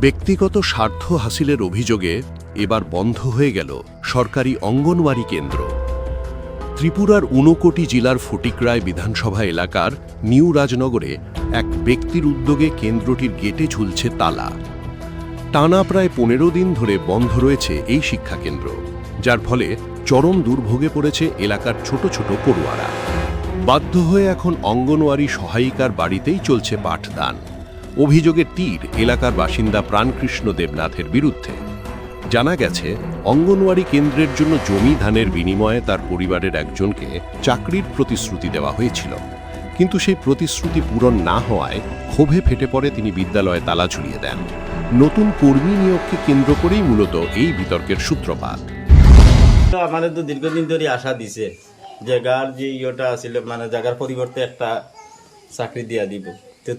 ব্যক্তিগত স্বার্থ হাসিলের অভিযোগে এবার বন্ধ হয়ে গেল সরকারি অঙ্গনওয়াড়ি কেন্দ্র। ত্রিপুরার ঊনকোটি জেলার ফটিকরায় বিধানসভা এলাকার নিউ রাজনগরে এক ব্যক্তির উদ্যোগে কেন্দ্রটির গেটে ঝুলছে তালা। টানা প্রায় 15 দিন ধরে বন্ধ রয়েছে এই শিক্ষাকেন্দ্র, যার ফলে চরম দুর্ভোগে পড়েছে এলাকার ছোট ছোট পড়ুয়ারা। বাধ্য হয়ে এখন অঙ্গনওয়াড়ি সহায়িকার বাড়িতেই চলছে পাঠদান। অভিযোগের তীর এলাকার বাসিন্দা প্রাণকৃষ্ণ দেবনাথের বিরুদ্ধে। জানা গেছে, অঙ্গনওয়াড়ি কেন্দ্রের জন্য জমি ধানের বিনিময়ে তার পরিবারের একজনকে চাকরির প্রতিশ্রুতি দেওয়া হয়েছিল, কিন্তু সেই প্রতিশ্রুতি পূরণ না হওয়ায় ক্ষোভে ফেটে পড়ে তিনি বিদ্যালয়ে তালা ঝুলিয়ে দেন। নতুন কর্মী নিয়োগকে কেন্দ্র করেই মূলত এই বিতর্কের সূত্রপাত। আমাদের তো দীর্ঘদিন ধরে আশা দিছে জায়গার যে ইয়েটা আছিল, মানে জায়গার পরিবর্তে একটা চাকরি দিয়া দিব,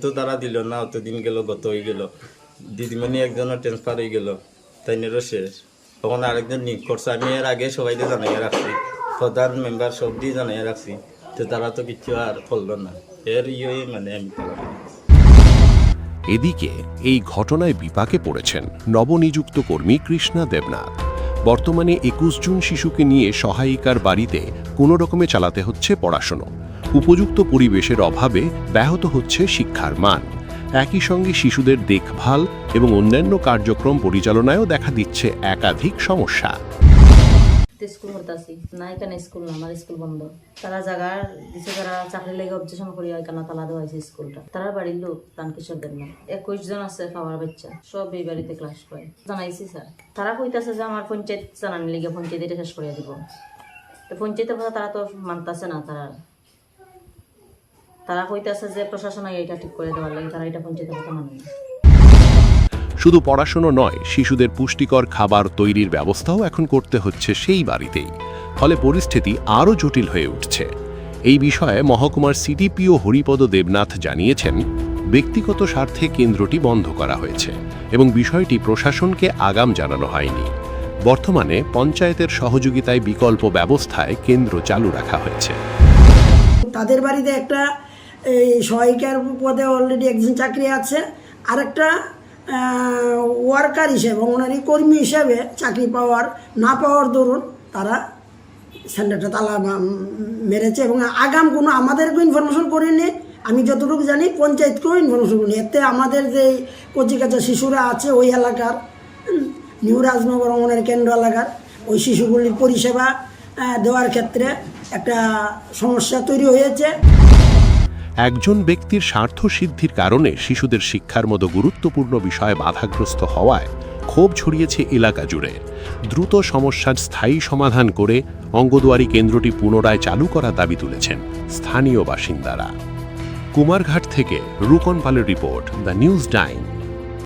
তো তারা দিল না। অতদিন গেল, গত হয়ে গেল, দিদিমণি একজনের ট্রান্সফার হয়ে গেল, তাই নেরও শেষ। তখন আরেকজন নিয়োগ করছে। আমি এর আগে সবাইকে জানাইয়া রাখছি, প্রধান মেম্বার সব দিয়ে জানাইয়া রাখছি, তো তারা তো কিছু আর করলো না। এর মানে আমি এদিকে এই ঘটনায় বিপাকে পড়েছেন নবনিযুক্ত কর্মী কৃষ্ণা দেবনাথ। বর্তমানে 21 জন শিশুকে নিয়ে সহায়িকার বাড়িতে কোনো রকমে চালাতে হচ্ছে পড়াশোনা। উপযুক্ত পরিবেশের অভাবে ব্যাহত হচ্ছে শিক্ষার মান। একই সঙ্গে শিশুদের দেখভাল এবং অন্যান্য কার্যক্রম পরিচালনায়ও দেখা দিচ্ছে একাধিক সমস্যা। স্কুল করতেছি না, এখানে স্কুল না, আমার স্কুল বন্ধ। তারা জায়গার দিছে, তারা চাকরি লেগে অবজেকশন করি এখানে তালা দেওয়া হয়েছে স্কুলটা। তারা বাড়ির লোক প্রাণকৃষ্ণ দেবনাথ 21 জন আছে খাওয়ার বাচ্চা, সব এই বাড়িতে ক্লাস করে। জানাইছি স্যার, তারা কইতাছে যে আমার পঞ্চায়েত জানানি লেগে পঞ্চায়েত এটা শেষ করে দিব। তো পঞ্চায়েতের কথা তারা তো মানতেছে না। তারা কইতাছে যে প্রশাসন এটা ঠিক করে দেওয়ার লাগে, তারা এটা পঞ্চায়েতের কথা মানে না। শুধু পড়াশোনা নয়, শিশুদের পুষ্টিকর খাবার তৈরির ব্যবস্থাও এখন করতে হচ্ছে সেই বাড়িতেই। ফলে পরিস্থিতি আরও জটিল হয়ে উঠছে। এই বিষয়ে মহকুমার সিডিপিও হরিপদ দেবনাথ জানিয়েছেন, ব্যক্তিগত স্বার্থে কেন্দ্রটি বন্ধ করা হয়েছে এবং বিষয়টি প্রশাসনকে আগাম জানানো হয়নি। বর্তমানে পঞ্চায়েতের সহযোগিতায় বিকল্প ব্যবস্থায় কেন্দ্র চালু রাখা হয়েছে। তাদের বাড়িতে একটা সহায়িকার পদে অলরেডি একজন চাকরি আছে, আর একটা ওয়ার্কার হিসেবে, অঙ্গনারী কর্মী হিসেবে চাকরি পাওয়ার না পাওয়ার দরুন তারা সেন্টারটা তালা মেরেছে এবং আগাম কোনো আমাদেরকেও ইনফরমেশন করেনি। আমি যতটুকু জানি পঞ্চায়েতকেও ইনফরমেশন করিনি। এতে আমাদের যে কচিকাচা শিশুরা আছে ওই এলাকার, নিউ রাজনগর অঙ্গনারী কেন্দ্র এলাকার, ওই শিশুগুলির পরিষেবা দেওয়ার ক্ষেত্রে একটা সমস্যা তৈরি হয়েছে। একজন ব্যক্তির স্বার্থ সিদ্ধির কারণে শিশুদের শিক্ষার মতো গুরুত্বপূর্ণ বিষয়ে বাধাগ্রস্ত হওয়ায় ক্ষোভ ছড়িয়েছে এলাকা জুড়ে। দ্রুত সমস্যার স্থায়ী সমাধান করে অঙ্গনওয়াড়ি কেন্দ্রটি পুনরায় চালু করার দাবি তুলেছেন স্থানীয় বাসিন্দারা। কুমারঘাট থেকে রুকন পালের রিপোর্ট, দ্য নিউজ টাইম।